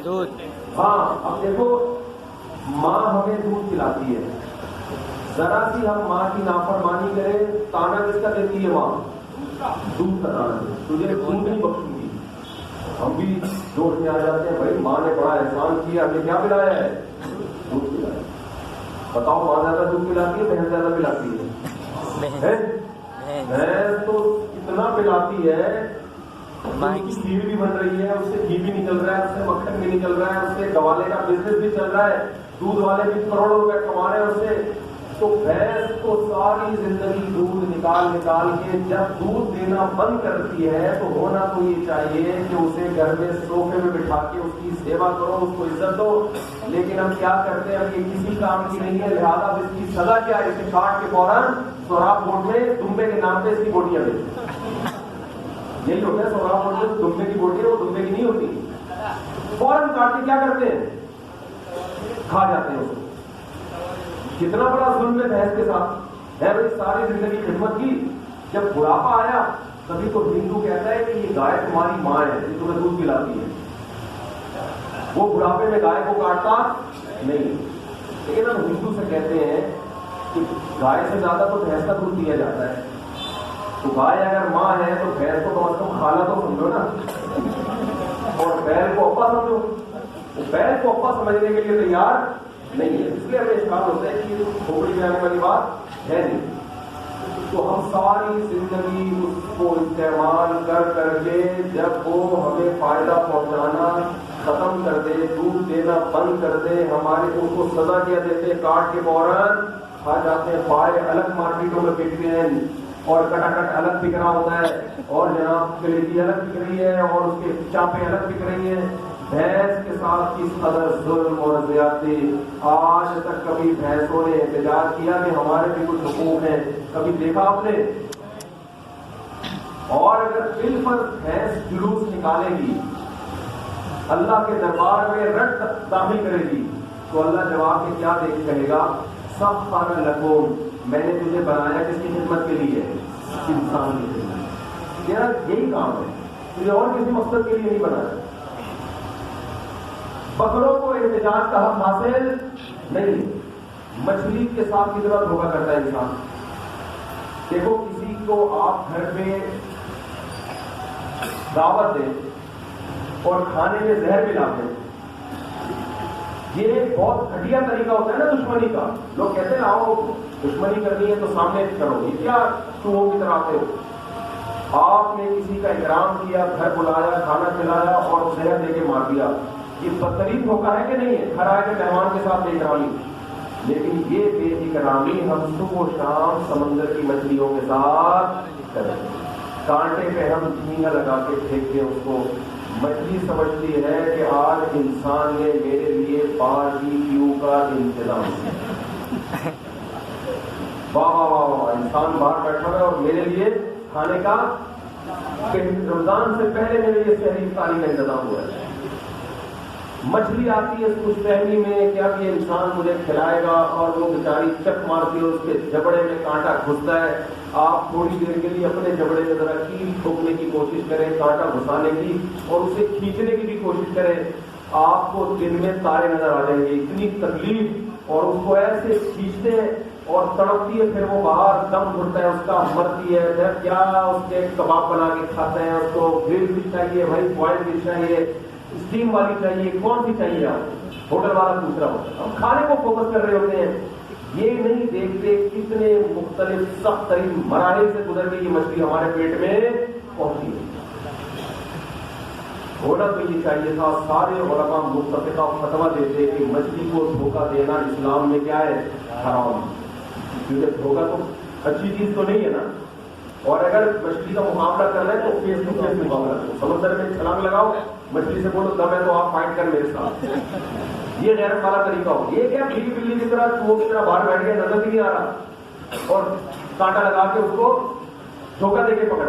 دودھ. ہاں اب دیکھو ماں ہمیں دودھ پلاتی ہے, ذرا سی ہم ماں کی نافرمانی کریں تانا کس کا دیتی ہے ماں؟ دودھ کا تانا, تجھے دودھ نہیں بخشوں گی. ہم بھی جوش میں آ جاتے ہیں, بھائی ماں نے بڑا احسان کیا, ہمیں کیا پلایا ہے؟ دودھ پلایا. بتاؤ ماں زیادہ دودھ پلاتی ہے بہن زیادہ پلاتی ہے؟ بھینس تو اتنا پلاتی ہے, اس کی کھیر بھی بن رہی ہے, اس سے گھی بھی نکل رہا ہے, اس سے مکھن بھی نکل رہا ہے, اس سے گوالے کا بزنس بھی چل رہا ہے, دودھ والے بھی کروڑوں روپے کما رہے ہیں اس سے. تو بھینس تو ساری زندگی دودھ نکال نکال کے جب دودھ دینا بند کرتی ہے تو ہونا تو یہ چاہیے کہ اسے گھر میں سوفے میں بٹھا کے اس کی سیوا کرو, اس کو عزت دو. لیکن ہم کیا کرتے ہیں, اب یہ کسی کام کی نہیں ہے, لہٰذا اس کی سزا کیا ہے, اسے کاٹ کے فوراً سوراخ بورڈ میں دمبے کے نام پہ اس کی بوٹیاں بیچ. یہی ہوتا ہے سوراخ بورڈ میں دمبے کی بوٹی ہے, وہ دمبے کی نہیں ہوتی, فوراً کاٹ کے کیا کرتے ہیں, کھا جاتے ہیں اس کو. کتنا بڑا ظلم ہے بھینس کے ساتھ ہے. بھائی ساری زندگی خدمت کی, جب بڑھاپا آیا تبھی تو ہندو کہتا ہے کہ یہ گائے تمہاری ماں ہے, یہ تمہیں دودھ پلاتی ہے. وہ بڑھاپے میں گائے کو کاٹتا نہیں. لیکن ہم ہندو سے کہتے ہیں کہ گائے سے زیادہ تو بھینس کا دودھ پیا جاتا ہے, تو گائے اگر ماں ہے تو بھینس کو کم از کم خالہ تو سمجھو نا, اور بیل کو ابا سمجھو. بیل کو ابا سمجھنے کے لیے تیار نہیں ہے, اس لیے ہمیں اشکال ہوتا ہے کہ کھوپڑی میں آنے والی بات ہے نہیں. تو ہم ساری زندگی اس کو استعمال کر کر کے جب وہ ہمیں فائدہ پہنچانا ختم کر دے, دودھ دینا بند کر دے, ہمارے اس کو سزا کیا دیتے, کاٹ کے فوراً کھا جاتے ہیں. پائے الگ مارکیٹوں میں بکتے ہیں اور کٹا کٹ الگ بک رہا ہوتا ہے, اور جناب کلیدی الگ بک رہی ہے, اور اس کے چاپیں الگ بک رہی ہیں. بھینس کے ساتھ کس قدر ظلم اور زیادتی, آج تک کبھی بھینسوں نے احتجاج کیا کہ ہمارے بھی کچھ حقوق ہیں, کبھی دیکھا آپ نے؟ اور اگر بالفرض بھینس جلوس نکالے گی, اللہ کے دربار میں رٹ داخل کرے گی, تو اللہ جواب میں کیا کہے گا؟ سخر لکم, میں نے تجھے بنایا کس کی خدمت کے لیے؟ انسان کی خدمت. یہی کام ہے, تجھے اور کسی مقصد کے لیے نہیں بنایا. بکروں کو احتجاج کا حق حاصل نہیں. مچھلی کے ساتھ کی طرح دھوکہ کرتا ہے انسان. دیکھو کسی کو آپ گھر میں دعوت دیں اور کھانے میں زہر ملا دیں, یہ بہت گھٹیا طریقہ ہوتا ہے نا دشمنی کا. لوگ کہتے ہیں آؤ دشمنی کرنی ہے تو سامنے کرو, یہ کیا چوہوں کی طرح آتے ہو. آپ نے کسی کا اکرام کیا, گھر بلایا, کھانا کھلایا اور زہر دے کے مار دیا, یہ بدترین دھوکہ ہے کہ نہیں ہے؟ گھر آئے کے مہمان کے ساتھ بے اکرامی. لیکن یہ بے اکرامی ہم صبح و شام سمندر کی مچھلیوں کے ساتھ کریں, کانٹے پہ ہم جھینگا لگا کے پھینکتے اس کو. مچھلی سمجھتی ہے کہ آج انسان نے میرے لیے باربیکیو کا انتظام کیا. واہ واہ واہ واہ, انسان باہر بیٹھا ہے اور میرے لیے کھانے کا, رمضان سے پہلے میرے لیے سحری افطاری کا انتظام ہوا ہے. مچھلی آتی ہے اس خوش فہمی میں کہ اب یہ انسان مجھے کھلائے گا, اور وہ بیچاری چک مارتی ہے, اس کے جبڑے میں کانٹا گھستا ہے. آپ تھوڑی دیر کے لیے اپنے جبڑے میں ذرا کیل ٹھوکنے کی کوشش کریں, کانٹا گھسانے کی, اور اسے کھینچنے کی بھی کوشش کریں, آپ کو دن میں تارے نظر آ جائیں گے. اتنی تکلیف, اور اس کو ایسے کھینچتے ہیں اور تڑپتی ہے, پھر وہ باہر دم گھٹتا ہے, اس کا مرتی ہے, پھر کیا اس کے کباب بنا کے کھاتے ہیں, اس کو گرل بھی چاہیے بھائی, بوائل بھی چاہیے, اسٹیم والی چاہیے, کون سی چاہیے آپ, ہوٹل والا پوچھ رہا ہوتا ہے. ہم کھانے کو فوکس کر رہے ہوتے ہیں, یہ نہیں دیکھتے کتنے مختلف سخت ترین مراحل سے گزر کے یہ مچھلی ہمارے پیٹ میں پہنچی ہے. ہونا تو یہ چاہیے تھا, سارے علماء متفقہ فتویٰ دیتے کہ مچھلی کو دھوکہ دینا اسلام میں کیا ہے؟ حرام. کیونکہ دھوکہ تو اچھی چیز تو نہیں ہے نا. اور اگر مچھلی کا مقابلہ کر رہے ہیں تو فیس ٹو فیس مقابلہ کرو, سمندر میں چھلانگ لگاؤ, مچھلی سے بولو دم ہے تو آپ فائٹ کر میرے ساتھ. یہ غیرت والا طریقہ ہو. یہ کیا بلی کی طرح, چوہوں کی طرح باہر بیٹھ کے نظر بھی نہیں آ رہا, اور کانٹا لگا کے اس کو دھوکہ دے کے پکڑ